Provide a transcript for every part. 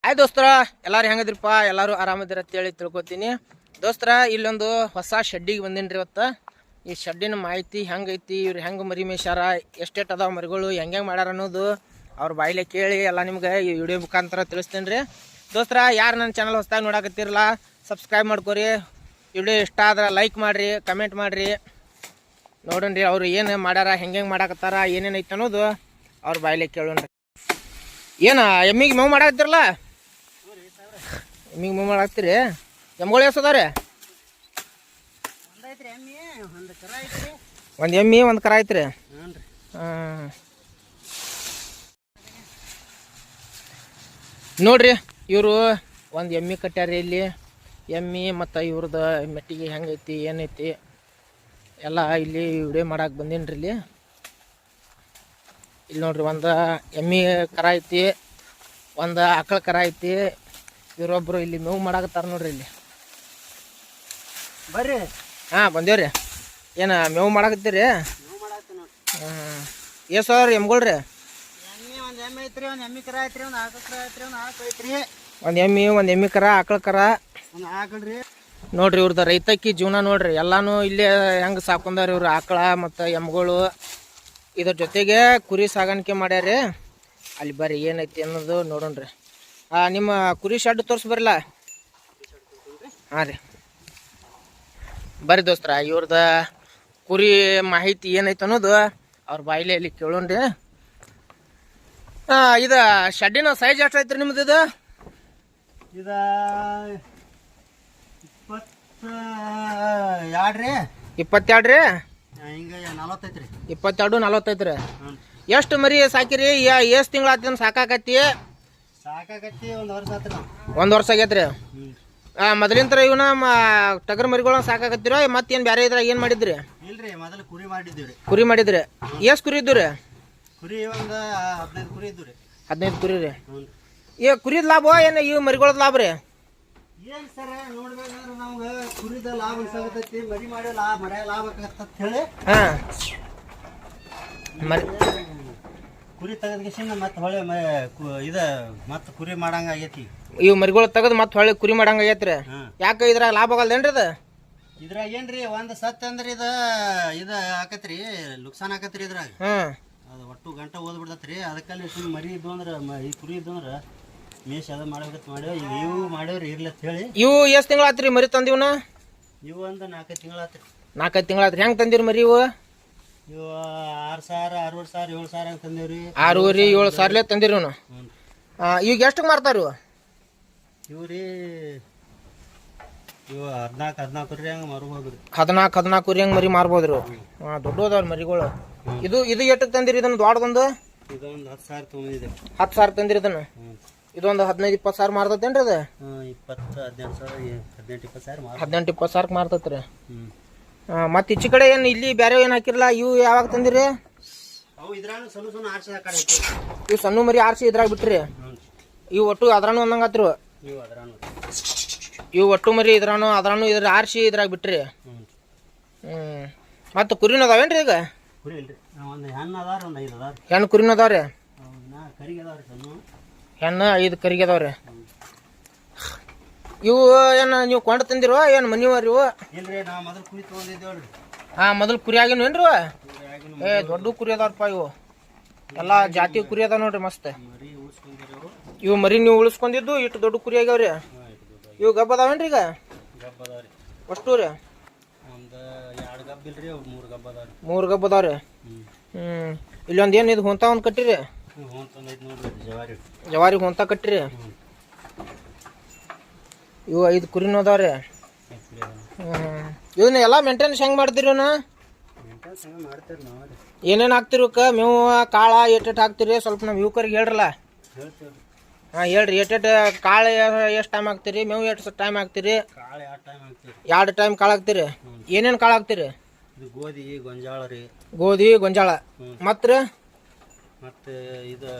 Hi ದೋಸ್ತರ, ಎಲ್ಲಾರು ಹೆಂಗದ್ರಿಪ್ಪ? ಎಲ್ಲಾರು ಆರಾಮದಿರ ಅಂತೇಳಿ ತಿಳ್ಕೊತೀನಿ. ದೋಸ್ತರ, ಇಲ್ಲೊಂದು ಹೊಸ ಶೆಡ್ಡಿಗೆ ಬಂದಿನ್ರಿ ಇವತ್ತು. ಈ ಶೆಡ್ಡಿನ ಮಾಹಿತಿ ಹೆಂಗೈತಿ, ಇವ್ರು ಹೆಂಗೆ ಮರಿ ಮೇಯ್ಸಾರ, ಎಷ್ಟೆಷ್ಟು ಅದಾವ ಮರಿಗಳು, ಹೆಂಗೆ ಮಾಡ್ಯಾರ ಅನ್ನೋದು ಅವ್ರ ಬಾಯಿಲೆ ಕೇಳಿ ಎಲ್ಲ ನಿಮ್ಗೆ ಈ ವಿಡಿಯೋ ಮುಖಾಂತರ ತಿಳಿಸ್ತೀನಿ ರೀ. ದೋಸ್ತರ, ಯಾರು ನನ್ನ ಚಾನಲ್ ಹೊಸದಾಗಿ ನೋಡಕತ್ತಿರಲ್ಲ ಸಬ್ಸ್ಕ್ರೈಬ್ ಮಾಡ್ಕೊರಿ. ವಿಡಿಯೋ ಇಷ್ಟ ಆದ್ರೆ ಲೈಕ್ ಮಾಡಿರಿ, ಕಮೆಂಟ್ ಮಾಡಿರಿ. ನೋಡೋಣ್ರಿ ಅವ್ರು ಏನು ಮಾಡ್ಯಾರ, ಹೆಂಗೆ ಮಾಡಾಕತ್ತಾರ, ಏನೇನೈತೆ ಅನ್ನೋದು ಅವ್ರ ಬಾಯಿಲೆ ಕೇಳೋಣ್ರಿ. ಏನು ಎಮ್ಮಿಗೆ ಮೇವು ಮಾಡಾಕತ್ತಿರಲ್ಲ? ಎಮ್ಮಿಗೆ ಮೇವು ಮಾಡಾಕ್ತೀರಿ? ಎಮ್ಗಳು ಎಷ್ಟದಾವ್ರಿ? ಒಂದು ಎಮ್ಮಿ ಒಂದು ಕರ ಐತ್ರಿ. ನೋಡ್ರಿ, ಇವರು ಒಂದು ಎಮ್ಮಿ ಕಟ್ಟ್ಯಾರಿ. ಇಲ್ಲಿ ಎಮ್ಮಿ ಮತ್ತು ಇವ್ರದ್ದು ಮೆಟ್ಟಿಗೆ ಹೆಂಗೈತಿ ಏನೈತಿ ಎಲ್ಲ ಇಲ್ಲಿ ವಿಡಿಯೋ ಮಾಡಕ್ಕೆ ಬಂದೀನಿ ರೀ. ಇಲ್ಲಿ ನೋಡ್ರಿ, ಒಂದು ಎಮ್ಮಿ ಕರ ಐತಿ, ಒಂದು ಆಕಳ ಕರ ಐತಿ. ಇವರೊಬ್ಬರು ಇಲ್ಲಿ ಮೇವು ಮಾಡಾಕತ್ತಾರ ನೋಡ್ರಿ. ಇಲ್ಲಿ ಬರ್ರಿ. ಹಾಂ, ಬಂದೇವ್ರಿ. ಏನು ಮೇವು ಮಾಡಾಕತ್ತೀರಿ? ಎಷ್ಟು ಸಾವಿರ ಎಮ್ಗಳ್ರಿ? ಒಂದು ಎಮ್ಮಿ, ಒಂದು ಎಮ್ಮಿ ಕರ, ಆಕಳ ಕರ ನೋಡ್ರಿ. ಇವ್ರದ್ದು ರೈತಕ್ಕಿ ಜೀವನ ನೋಡ್ರಿ. ಎಲ್ಲಾನು ಇಲ್ಲೇ ಹೆಂಗೆ ಸಾಕೊಂಡಾರ ಇವ್ರು, ಆಕಳ ಮತ್ತು ಎಮ್ಗಳು. ಇದ್ರ ಜೊತೆಗೆ ಕುರಿ ಸಾಗಾಣಿಕೆ ಮಾಡ್ಯಾರಿ. ಅಲ್ಲಿ ಬರ್ರಿ ಏನೈತಿ ಅನ್ನೋದು ನೋಡೋಣ್ರಿ. ನಿಮ್ಮ ಕುರಿ ಶೆಡ್ ತೋರಿಸಿ ಬರಲ್ಲ? ಹಾಂ ರೀ, ಬರ್ರಿ ದೋಸ್ತರ. ಇವ್ರದ ಕುರಿ ಮಾಹಿತಿ ಏನೈತೆ ಅನ್ನೋದು ಅವ್ರ ಬಾಯಿಲೆ ಅಲ್ಲಿ ಕೇಳೋಣ್ರಿ. ಇದು ಶೆಡ್ಡಿನ ಸೈಜ್ ಎಷ್ಟು ಐತ್ರಿ ನಿಮ್ದು? ಇದು 22 ರೀ. 22 40 ರೀ. ಎಷ್ಟು ಮರಿ ಸಾಕಿರಿ? ಎಷ್ಟು ತಿಂಗಳು ಆತ ಸಾಕಾಕತ್ತಿ? ಒಂದು ವರ್ಷ ಆಗೈತ್ರಿ. ಮೊದಲಿನ ಥರ ಇವನ ಟಗರ್ ಮರಿಗಳನ್ನ ಸಾಕಾಕತ್ತಿರೋ ಮತ್ತೇನು ಬೇರೆ ಇದ್ರಾಗ ಏನು ಮಾಡಿದ್ರಿ? ಇಲ್ರಿ, ಮೊದಲು ಕುರಿ ಮಾಡಿದ್ವಿ. ಕುರಿ ಮಾಡಿದ್ರಿ? ಎಷ್ಟು ಕುರಿ ಇದ್ದು ರೀ? ಕುರಿ ಒಂದು 15 ಕುರಿ ಇದ್ದು ರೀ. 15 ಕುರಿ ರೀ. ಈಗ ಕುರಿದ ಲಾಭ ಏನು ಇವು ಮರಿಗಳದ ಲಾಭ ರೀ? ಏನು ಸರ್, ನೋಡ್ಬೇಕಂದ್ರೆ ನಮ್ಗೆ ಕುರಿದ ಲಾಭ ಅನ್ಸಾಗತ್ತೈತಿ, ಮರಿ ಮಾಡೋ ಲಾಭ ಲಾಭ ಆಗತ್ತ ಹೇಳಿ. ಹಾಂ, ಮರಿ ಕುರಿ ತೆಗೆದ್ಕಿಸಿಂದ ಮತ್ತೆ ಹೊಳೆ ಇದು ಮತ್ತೆ ಕುರಿ ಮಾಡಂಗ ಆಗೈತಿ. ಇವು ಮರಿಗಳು ತೆಗೆದು ಮತ್ತೆ ಹೊಳೆ ಕುರಿ ಮಾಡಂಗ ಆಗೈತ್ರಿ. ಯಾಕೆ ಇದ್ರಾಗ ಲಾಭ ಆಗಲ್ದೇನ್ರಿ? ಅದು ಇದ್ರಾಗ ಏನ್ರಿ, ಒಂದು ಸತ್ ಅಂದ್ರೆ ಇದು ಆಕತ್ರಿ, ಲುಕ್ಸಾನ್ ಆಕತ್ರಿ ಇದ್ರಾಗ. ಅದು ಒಟ್ಟು ಗಂಟೆ ಓದ್ಬಿಡ್ತತ್ರಿ. ಅದಕ್ಕಲ್ಲಿ ಸುಮ್ಮನೆ ಮರಿ ಇದ್ದು ಅಂದ್ರೆ ಈ ಕುರಿ ಇದ್ದು ಅಂದ್ರೆ ಮೇಷ್ ಅದು ಮಾಡ್ಬೇಕಂತ ಮಾಡ್ಯಾವ. ಈಗ ಇವು ಮಾಡ್ಯಾವ್ರಿ ಇರ್ಲತ್ ಹೇಳಿ. ಇವು ಎಷ್ಟು ತಿಂಗಳು ಆತ್ರಿ ಮರಿ ತಂದಿವ್ನ? ಇವು ಒಂದು 4 ತಿಂಗಳು ಆತ್ರಿ. 4 ತಿಂಗಳು ಆತ್ರಿ. ಹೆಂಗೆ ತಂದಿರಿ ಮರಿ ಇವು? ಇವು 6,000 6,000 7,000 ಅಂತ ತಂದೇವ್ರಿ. 6,000 7,000 ತಂದಿರಿ ಇವನು. ಈಗ ಎಷ್ಟಕ್ಕೆ ಮಾರ್ತಾರ ಇವು ರೀ? ಇವು 14 ರೀ ಹಂಗೆ ಮಾರ್ಬೋದ್ರಿ. 14 ರೀ ಹಂಗೆ ಮರಿ ಮಾರ್ಬೋದ್ರಿ. ದೊಡ್ಡ ಅದಾವ್ರಿ ಮರಿಗಳು. ಇದು ಎಷ್ಟಕ್ಕೆ ತಂದಿರಿ ಇದನ್ನು? ದೊಡ್ಡದೊಂದು ಇದೊಂದು 10,000 ತೊಗೊಂಡಿದೆ. 10,000 ತಂದಿರಿ ಇದನ್ನು. ಇದೊಂದು 15-20 ಸಾವಿರ ಮಾರ್ತೈತೇನ್ರಿ? ಅದು 18-20 ಸಾವಿರ ಮಾರ್ತೈತ್ರಿ. ಮತ್ತೆ ಈಚೆ ಕಡೆ ಏನು ಇಲ್ಲಿ ಬೇರೆ ಏನು ಹಾಕಿರಲ್ಲ? ಇವು ಯಾವಾಗ ತಂದಿರಿ? ಇವು ಸಣ್ಣ ಮರಿ ಆರಿಸಿ ಇದ್ರಾಗ ಬಿಟ್ರಿ? ಇವು ಒಟ್ಟು ಅದ್ರಾನು ಒಂದಂಗ ಆತ್ರಿ? ಇವು ಒಟ್ಟು ಮರಿ ಇದ್ರಾನು ಇದ್ರ ಆರಿಸಿ ಇದ್ರಾಗ ಬಿಟ್ರಿ? ಮತ್ತೆ ಕುರಿನ ಅದಾವೇನ್ರಿ? ಈಗ ಹೆಣ್ಣು ಕುರಿನ ಅದಾವ್ರಿ? ಹೆಣ್ಣು 5 ಕರಿಗೆ ಅದಾವ್ರಿ. ಇವು ಏನು ನೀವು ಕೊಂಡು ತಂದಿರುವ ಏನು ಮನಿವರಿ ಇವು? ಮೊದಲು ಕುರಿ ಆಗಿನೇನ್ರಿ? ದೊಡ್ಡ ಕುರಿ ಅದಾವ್ರಪ್ಪ ಇವು. ಎಲ್ಲ ಜಾತಿ ಕುರಿ ಅದಾವ ನೋಡ್ರಿ, ಮಸ್ತ್. ಇವು ಮರಿ ನೀವು ಉಳಿಸ್ಕೊಂಡಿದ್ದು ಇಷ್ಟು ದೊಡ್ಡ ಕುರಿ ಆಗ್ಯಾವ್ರಿ. ಇವು ಗಬ್ಬ ಅದಾವೇನ್ರಿ? ಈಗ ಅಷ್ಟು ರೀ? 3 ಗಬ್ಬ ಅದಾವ್ರಿ. ಇಲ್ಲೊಂದು ಏನು ಇದು ಹೊಂತ ಒಂದು ಕಟ್ಟಿರಿ? ಜವಾರಿ ಹೊಂತ ಕಟ್ಟಿರಿ. ಇವು 5 ಕುರಿನೂ ಅದಾವ್ರಿ. ಇವನ್ನ ಎಲ್ಲ ಮೇಂಟೆನೆನ್ಸ್ ಹೆಂಗೆ ಮಾಡ್ತೀರಿ? ಇವನ್ನ ಏನೇನು ಹಾಕ್ತಿರಿ? ಮೇವು ಕಾಳ ಎಟ್ಟೆಟ್ಟು ಹಾಕ್ತಿರಿ? ಸ್ವಲ್ಪ ನಮ್ಮ ಯುವಕರಿಗೆ ಹೇಳ್ರಲ್ಲ. ಹೇಳ್ರಿ, ಎಟ್ಟೆಟ್ಟು ಕಾಳು ಎಷ್ಟು ಟೈಮ್ ಹಾಕ್ತಿರಿ? ಮೇವು ಎಷ್ಟು ಟೈಮ್ ಹಾಕ್ತಿರಿ? 2 ಟೈಮ್ ಕಾಳು ಹಾಕ್ತಿರಿ. ಏನೇನು ಕಾಳು ಹಾಕ್ತಿರಿ? ಗೋಧಿ ಗೊಂಜಾಳ ಮತ್ತೆ ಇದು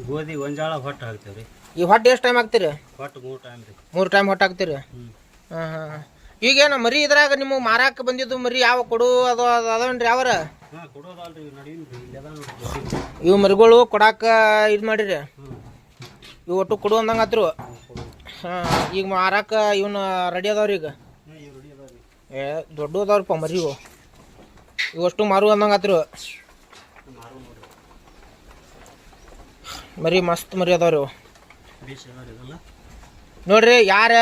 ಗೋಧಿ ಗೊಂಜಾಳ ಹೊಟ್ಟು ಹಾಕ್ತೇವ್ರಿ. ಈ ಹೊಟ್ಟು ಎಷ್ಟು ಟೈಮ್ ಹಾಕ್ತಿರಿ? ಹೊಟ್ಟು 3 ಟೈಮ್ ರೀ. 3 ಟೈಮ್ ಹೊಟ್ಟು ಹಾಕ್ತಿರಿ. ಈಗೇನು ಮರಿ ಇದ್ರಾಗ ನಿಮ್ಮ ಮಾರಾಕ ಬಂದಿದ್ದು ಮರಿ ಯಾವ ಕೊಡು ಅದು ಅದಾವೇನ್ರಿ? ಯಾವಾರ ಇವು ಮರಿಗಳು ಕೊಡಾಕ ಇದು ಮಾಡಿರಿ? ಇವು ಒಟ್ಟು ಕೊಡು ಅಂದಂಗಾತ್ರು. ಹಾಂ, ಈಗ ಮಾರಾಕ ಇವನು ರೆಡಿ ಅದಾವ್ರಿ ಈಗ. ಏ ದೊಡ್ಡ ಅದಾವ್ರಪ್ಪ ಮರಿ ಇವು. ಇವಷ್ಟು ಮಾರು ಅಂದಂಗಾತ್ರು. ಮರಿ ಮಸ್ತ್ ಮರಿ ಅದಾವ್ರಿ ಇವು. ನೋಡ್ರಿ, ಯಾರ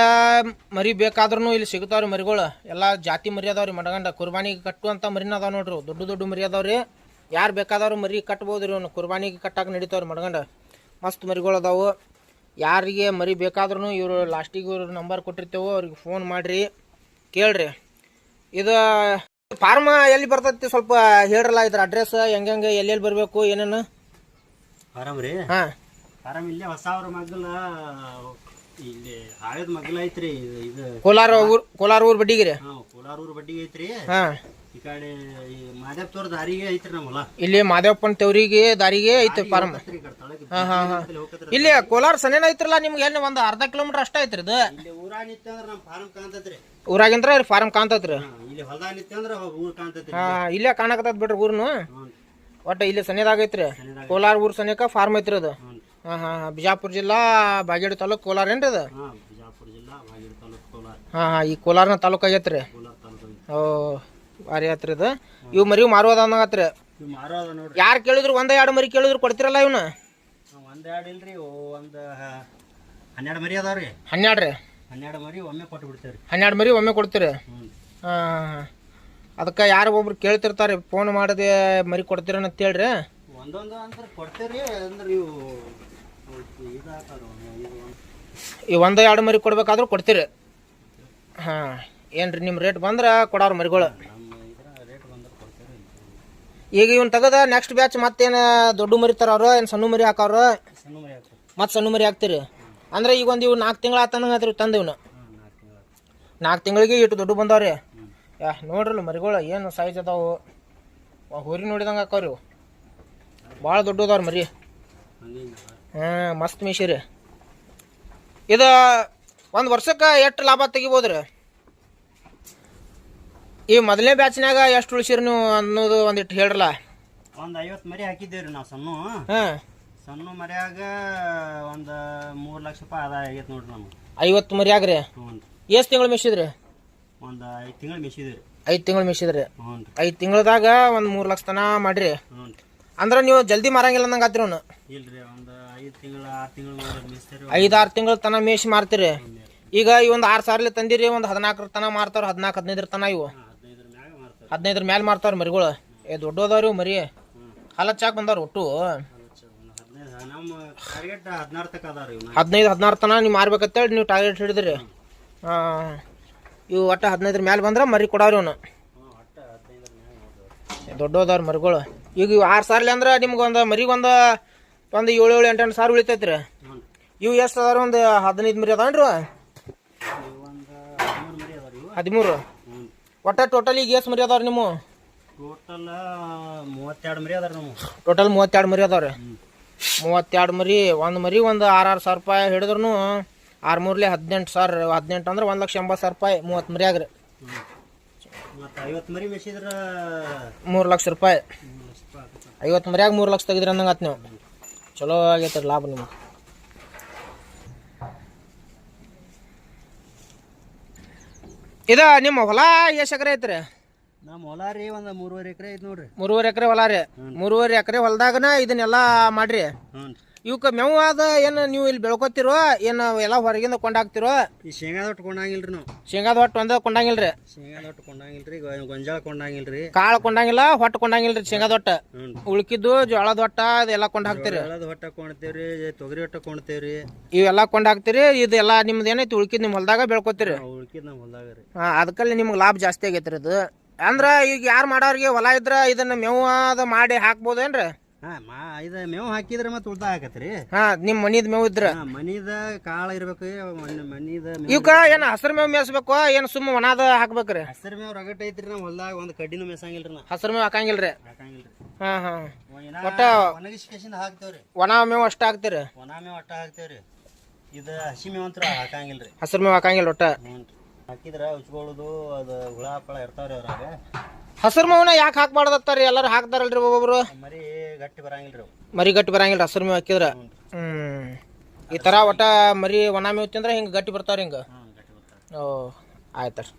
ಮರಿ ಬೇಕಾದ್ರೂ ಇಲ್ಲಿ ಸಿಗ್ತಾವ್ರಿ ಮರಿಗಳು. ಎಲ್ಲ ಜಾತಿ ಮರಿ ಅದಾವ್ರಿ. ಮಡಗಂಡ ಕುರ್ಬಾನಿಗೆ ಕಟ್ಟುವಂಥ ಮರಿನ ಅದಾವ ನೋಡ್ರಿ. ದೊಡ್ಡ ದೊಡ್ಡ ಮರಿ ಅದಾವ್ರಿ. ಯಾರು ಬೇಕಾದವ್ರು ಮರಿ ಕಟ್ಬೋದು ರೀ. ಅವ್ನು ಕುರ್ಬಾನಿಗೆ ಕಟ್ಟಾಕ ನಡೀತಾವ್ರಿ ಮಡಗಂಡ. ಮಸ್ತ್ ಮರಿಗಳು ಅದಾವು. ಯಾರಿಗೆ ಮರಿ ಬೇಕಾದ್ರೂ ಇವರು ಲಾಸ್ಟಿಗೆ ಇವ್ರ ನಂಬರ್ ಕೊಟ್ಟಿರ್ತೇವೆ, ಅವ್ರಿಗೆ ಫೋನ್ ಮಾಡಿರಿ, ಕೇಳ್ರಿ. ಇದು ಫಾರ್ಮ್ ಎಲ್ಲಿ ಬರ್ತೈತಿ ಸ್ವಲ್ಪ ಹೇಳ್ರಲ್ಲ, ಇದ್ರ ಅಡ್ರೆಸ್ ಹೆಂಗೆ ಎಲ್ಲೆಲ್ಲಿ ಬರಬೇಕು ಏನೇನು. ಆರಾಮ್ ರೀ. ಹಾಂ, ಆರಾಮ್. ಇಲ್ಲೇ ಹೊಸ ಅವ್ರ ಮಗ್ಗಲ, ಇಲ್ಲಿ ಹಾಳದ ಮಗ್ಗಲ ಐತ್ರಿ. ಇದು ಕೋಲಾರ ಊರ್ ಬಡ್ಡಿಗೆ ರೀ. ಹಾಂ, ಕೋಲಾರ ಊರ್ ಬಡ್ಡಿಗೆ ಐತ್ರಿ. ಹಾಂ, ಈ ಕಡೆ ಮಾದೇಪ್ತವ್ರ ದಾರಿಗೆ ಐತ್ರಿ ನಮ್ಮ ಹೊಲ. ಇಲ್ಲಿ ಮಾದೇವಪ್ಪನ ತೆವ್ರಿಗೆ ದಾರಿಗೆ ಐತಿ ಫಾರ್ಮ್. ಹಾಂ ಹಾಂ ಹಾಂ. ಇಲ್ಲಿ ಕೋಲಾರ ಸನೇನ ಐತ್ರಲ್ಲ ನಿಮ್ಗೆ. ಏನು ಒಂದು ಅರ್ಧ ಕಿಲೋಮೀಟರ್ ಅಷ್ಟೇ ಐತ್ರಿ ಇದು. ಇಲ್ಲಿ ಊರಾಗ ನಿಂತ ಅಂದ್ರೆ ನಮ್ಮ ಫಾರ್ಮ್ ಕಾಣ್ತೈತ್ರಿ. ಊರಾಗಿಂದ್ರ ಫಾರ್ಮ್ ಕಾಣ್ತೈತ್ರಿ. ಇಲ್ಲಿ ಹೊಲದಾಗ ನಿಂತ ಅಂದ್ರೆ ಊರ್ ಕಾಣ್ತೈತ್ರಿ. ಹಾಂ, ಇಲ್ಲೇ ಕಾಣಕತ್ತದ ಬಿಡ್ರಿ ಊರ್ನು. ಒಟ್ಟು ಇಲ್ಲಿ ಸನೇದಾಗ ಐತ್ರಿ. ಕೋಲಾರ ಊರ್ ಸನೇಕ ಫಾರ್ಮ್ ಐತ್ರಿ ಅದು. ಹಾಂ ಹಾಂ. ಬಿಜಾಪುರ ಜಿಲ್ಲಾ ಬಾಗೇಡಿ ತಾಲೂಕು ಕೋಲಾರ ಏನ್ರಿ ಅದು? ಬಿಜಾಪುರ ಜಿಲ್ಲಾ ಬಾಗೇಡಿ ತಾಲೂಕು ಕೋಲಾರ. ಹಾಂ ಹಾಂ. ಈ ಕೋಲಾರನ ತಾಲೂಕು ಆಗೈತ್ರಿ. ಓ, ಭಾರಿ ಆತ್ರಿ ಇದು. ಇವು ಮರಿ ಮಾರೋದ ಅನ್ನಂಗತ್ರಿ. ನೋಡ್ರಿ, ಯಾರು ಕೇಳಿದ್ರು 1-2 ಮರಿ ಕೇಳಿದ್ರು ಕೊಡ್ತಿರಲ್ಲ ಇವನ್ನ? 1-2 ಇಲ್ರಿ, ಒಂದು 12 ಮರಿ ಅದಾವ್ರಿ. 12 ರೀ? 12 ಮರಿ ಒಮ್ಮೆ ಕೊಟ್ಟು ಬಿಡ್ತೇವ್ರಿ. 12 ಮರಿ ಒಮ್ಮೆ ಕೊಡ್ತೀರಿ? ಹಾಂ. ಅದಕ್ಕೆ ಯಾರು ಒಬ್ರು ಕೇಳ್ತಿರ್ತಾರೆ, ಫೋನ್ ಮಾಡದೆ ಮರಿ ಕೊಡ್ತೀರ ಅಂತ ಹೇಳ್ರಿ. ಒಂದೊಂದು ಅಂತ ಕೊಡ್ತೇವ್ರಿ. ಅಂದ್ರೆ ನೀವು ಈ 1-2 ಮರಿ ಕೊಡ್ಬೇಕಾದ್ರೂ ಕೊಡ್ತೀರಿ? ಹಾಂ. ಏನ್ರಿ ನಿಮ್ಮ ರೇಟ್ ಬಂದ್ರೆ ಕೊಡೋರು ಮರಿಗಳು? ಈಗ ಇವ್ನ ತೆಗದ ನೆಕ್ಸ್ಟ್ ಬ್ಯಾಚ್ ಮತ್ತೇನು ದೊಡ್ಡ ಮರಿ ತರೋರು ಏನು ಸಣ್ಣ ಮರಿ ಹಾಕೋರು? ಮತ್ತೆ ಸಣ್ಣ ಮರಿ ಹಾಕ್ತೀರಿ ಅಂದ್ರೆ ಈಗ ಒಂದು ಇವು 4 ತಿಂಗಳು ಆತನಂಗತ್ರಿ ತಂದು ಇವನು. 4 ತಿಂಗಳಿಗೆ ಇಟ್ಟು ದೊಡ್ಡ ಬಂದವ್ರಿ. ನೋಡ್ರಲ್ಲ ಮರಿಗಳು ಏನು ಸೈಜ್ ಅದಾವು. ಹೋರಿ ನೋಡಿದಂಗೆ ಹಾಕವ್ರಿ ಇವು. ಭಾಳ ದೊಡ್ಡದವ್ರಿ ಮರಿ. ಹಾಂ, ಮಸ್ತ್ ಮೀಸಿರಿ. ಇದು ಒಂದು ವರ್ಷಕ್ಕೆ ಎಷ್ಟು ಲಾಭ ತೆಗಿಬೋದ್ರಿ? ಈ ಮೊದಲನೇ ಬ್ಯಾಚ್ನಾಗ ಎಷ್ಟು ಉಳಿಸಿರಿ ನೀವು ಅನ್ನೋದು ಒಂದಿಟ್ಟು ಹೇಳ್ರಲ್ಲ. ಒಂದು 50 ಮರಿ ಹಾಕಿದ್ದೇವ್ರಿ ನಾವು ಸಣ್ಣ. ಹಾಂ, ಸಣ್ಣ ಮರಿಯಾಗ ಒಂದು 3 ಲಕ್ಷ ರೂಪಾಯಿ ಆದಾಯ ಆಗೈತೆ ನೋಡ್ರಿ ನಮ್ಗೆ. 50 ಮರಿಯಾಗ್ರಿ? ಎಷ್ಟು ತಿಂಗಳು ಮೆಸಿದ್ರಿ? ಒಂದು 5 ತಿಂಗಳು ಮೆಸಿದ್ರಿ. 5 ತಿಂಗಳು ಮೆಸಿದ್ರಿ? 5 5 ತಿಂಗಳದಾಗ ಒಂದು 3 ಲಕ್ಷ ತನ ಮಾಡ್ರಿ. ಅಂದ್ರೆ ನೀವು ಜಲ್ದಿ ಮಾರಂಗಿಲ್ಲ ನಂಗೆ ಆತ್ರಿ ಅವನು? ಇಲ್ರಿ, ಒಂದು 5 ತಿಂಗಳು 6 ತಿಂಗಳು ಮೆಸ್ತೀರಿ. 5-6 ತಿಂಗಳ ತನ ಮೇಸಿ ಮಾರ್ತೀರಿ. ಈಗ ಈ ಒಂದು 6 ಸಾವಿರ ತಂದಿರಿ, ಒಂದು 14 ತನ ಮಾರ್ತಾರ, 14-15 ತನ. ಇವು 15 ಮ್ಯಾಲೆ ಮಾರ್ತಾರ ಮರಿಗಳು. ದೊಡ್ಡದವ್ರಿ ಇವು ಮರಿ. ಹಾಲಚ್ಚಾಕ್ ಬಂದವ್ರಿ ಒಟ್ಟು 15-16 ತನ ನೀವು ಮಾರ್ಬೇಕಂತೇಳಿ ನೀವು ಟಾರ್ಗೆಟ್ ಹಿಡಿದ್ರಿ. ಹಾಂ, ಇವು ಒಟ್ಟು 15 ಮ್ಯಾಲೆ ಬಂದ್ರೆ ಮರಿ ಕೊಡವ್ರಿ ಇವನು. ದೊಡ್ಡದವ್ರಿ ಮರಿಗಳು. ಈಗ ಇವು 6 ಸಾವಿರ ಅಂದ್ರೆ ನಿಮ್ಗೆ ಒಂದು ಮರಿಗೊಂದು 7-8 ಸಾವಿರ ಉಳಿತೈತ್ರಿ. ಇವು ಎಷ್ಟು ಅದಾರ? ಒಂದು 15 ಮರಿ ಅದಾವನ್ರಿ? 13. ಒಟ್ಟ ಟೋಟಲ್ ಈಗ ಎಷ್ಟು ಮರಿ ಅದಾವ್ರಿ ನಿಮ್ಮ? ಟೋಟಲ್ 32 ಮರಿ ಅದಾರ ನಮ್ಮ. ಟೋಟಲ್ 32 ಮರಿ ಅದಾವ್ರಿ. 32 ಮರಿ. ಒಂದು ಮರಿ ಒಂದು 6-6 ಸಾವಿರ ರೂಪಾಯಿ ಹಿಡಿದ್ರು 6-3 18 ಸಾವಿರ. 18 ಅಂದ್ರೆ 1,80,000 ರೂಪಾಯಿ 30 ಮರಿ ಆಗ್ರಿ. 50 ಮರಿ ಮೆಸಿದ್ರ 3 ಲಕ್ಷ ರೂಪಾಯಿ. 50 ಮರಿಯಾಗ 3 ಲಕ್ಷ ತೆಗಿದ್ರಿ ಅಂದಂಗೆ ಆತ್ ನೀವು. ಚಲೋ ಆಗೈತೆ ಲಾಭ ನಿಮ್ಗೆ. ಇದು ನಿಮ್ಮ ಹೊಲ ಎಷ್ಟು ಎಕರೆ ಐತ್ರಿ? ನಮ್ಮ ಹೊಲ ರೀ ಒಂದು 3.5 ಎಕರೆ ಐತಿ ನೋಡ್ರಿ. 3.5 ಎಕರೆ ಹೊಲ ರೀ? 3.5 ಎಕರೆ ಹೊಲದಾಗನ ಇದನ್ನೆಲ್ಲ ಮಾಡ್ರಿ. ಇವಕ್ಕೆ ಮೇವು ಅದ ಏನು ನೀವು ಇಲ್ಲಿ ಬೆಳ್ಕೊತಿರೋ ಏನು ಎಲ್ಲ ಹೊರಗಿಂದ ಕೊಂಡಾಕ್ತಿರೋ? ಈ ಶೇಂಗಾದ ಹೊಟ್ಟು ಕೊಂಡಂಗಿಲ್ರಿ ನಾವು. ಶೇಂಗಾದ ಹೊಟ್ಟು ಒಂದ ಕೊಂಡಂಗಿಲ್ರಿ? ಶೇಂಗಾದ ಹೊಟ್ಟು ಕೊಂಡಂಗಿಲ್ರಿ, ಗೊಂಜಾಳ ಕೊಂಡಂಗಿಲ್ರಿ, ಕಾಳು ಕೊಂಡಂಗಿಲ್ಲ, ಹೊಟ್ಟು ಕೊಂಡಂಗಿಲ್ರಿ. ಶೇಂಗಾದ ಹೊಟ್ಟ ಉಳ್ಕಿದ್ದು ಜೋಳದ ಹೊಟ್ಟ ಅದೆಲ್ಲ ಕೊಂಡ್ ಹಾಕ್ತಿರಿ? ಜೋಳದ ಹೊಟ್ಟ ಕೊಂಡ್ತೇವ್ರಿ, ತೊಗರಿ ಹೊಟ್ಟ ಕೊಂಡ್ತೇವ್ರಿ. ಇವೆಲ್ಲ ಕೊಂಡ್ ಹಾಕ್ತಿರಿ. ಇದೆಲ್ಲ ನಿಮ್ದು ಏನೈತಿ ಉಳ್ಕಿದ್ ನಿಮ್ಮ ಹೊಲದಾಗ ಬೆಳ್ಕೊತಿರಿ? ಉಳ್ಕಿದ್ ನಮ್ಮ ಹೊಲದಾಗ ರೀ. ಅದಕ್ಕಲ್ಲಿ ನಿಮ್ಗೆ ಲಾಭ ಜಾಸ್ತಿ ಆಗೈತ್ರಿ ಅದು. ಅಂದ್ರ ಈಗ ಯಾರು ಮಾಡೋರಿಗೆ ಹೊಲ ಇದ್ರ ಇದನ್ನ ಮೇವು ಅದ ಮಾಡಿ ಹಾಕ್ಬೋದೇನ್ರಿ? ಇದು ಮೇವು ಹಾಕಿದ್ರೆ ಮತ್ತೆ ಉಳ್ತಾಯ ಆಕತ್ರಿ. ನಿಮ್ ಮನಿದ್ ಮೇವು ಇದ್ರ? ಮನಿದ ಕಾಳ ಇರ್ಬೇಕು. ಮನಿದ ಇವಕ್ಕ ಏನ್ ಹಸಿರು ಮೇವು ಮೇಸ್ಬೇಕು ಏನ್ ಸುಮ್ಮ ಒಣದ ಹಾಕ್ಬೇಕ್ರಿ? ಹಸಿರು ಮೇವು ರಗಟ್ ಐತ್ರಿ ನಮ್ಮ ಹೊಲ್ದಾಗ. ಒಂದು ಕಡ್ಡಿನೂ ಮೇಸಂಗಿಲ್ರಿ ನಾ. ಹಸಿರು ಮೇವು ಹಾಕಂಗಿಲ್ರಿ? ಒಟ್ಟ ಒಣಗಿಸ್ಕೇಶನ್ ಹಾಕ್ತೇವ್ರಿ. ಒಣ ಮೇವು ಅಷ್ಟ ಹಾಕ್ತಿರಿ? ಒಣ ಮೇವು ಅಟ್ಟ ಹಾಕ್ತೇವ್ರಿ. ಇದು ಹಸಿ ಮೇವು ಅಂತ ಹಾಕಂಗಿಲ್ರಿ. ಹಸಿರು ಮೇವು ಹಾಕಂಗಿಲ್ಲ ಒಟ್ಟ? ಹಾಕಿದ್ರ ಉಚ್ಕೊಳ್ಳೋದು ಅದು ಹುಳ ಪಳ ಇರ್ತಾವ್ರಿ ಅದ್ರಾಗ. ಹಸಿರು ಮೇವನ ಯಾಕೆ ಹಾಕ್ಬಾರ್ದತ್ತಾರಿ? ಎಲ್ಲಾರು ಹಾಕ್ತಾರಲ್ರಿ ಒಬ್ಬೊಬ್ರು. ಮರಿ ಗಟ್ಟಿ ಬರಂಗಿಲ್ರಿ. ಮರಿ ಗಟ್ಟಿ ಬರಂಗಿಲ್ಲ ಹಸಿರು ಮೇವು ಹಾಕಿದ್ರ? ಈ ಥರ ಒಟ್ಟ ಮರಿ ಒಣ ಮೇವು ತಿಂದ್ರೆ ಹಿಂಗೆ ಗಟ್ಟಿ ಬರ್ತಾವ್ರಿ ಹಿಂಗೆ. ಹಾಂ ಗಟ್ಟಿ ಬರ್ತಾರೆ. ಓ ಆಯ್ತು ರೀ.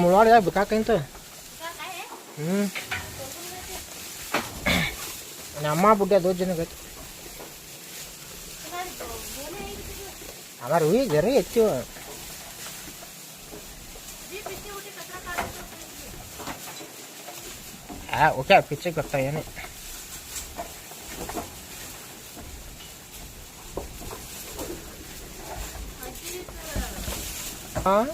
ಮುಳವಾಡ ಬೇಕಾಕಂತ ಅಮ್ಮ ಬುಡ್ಡೆ ದೋ ಜನ ಗಟ್ಟಿ हमारे हुई घर ही अच्छी हो हाँ वो क्या पीछे करता है नहीं हाँ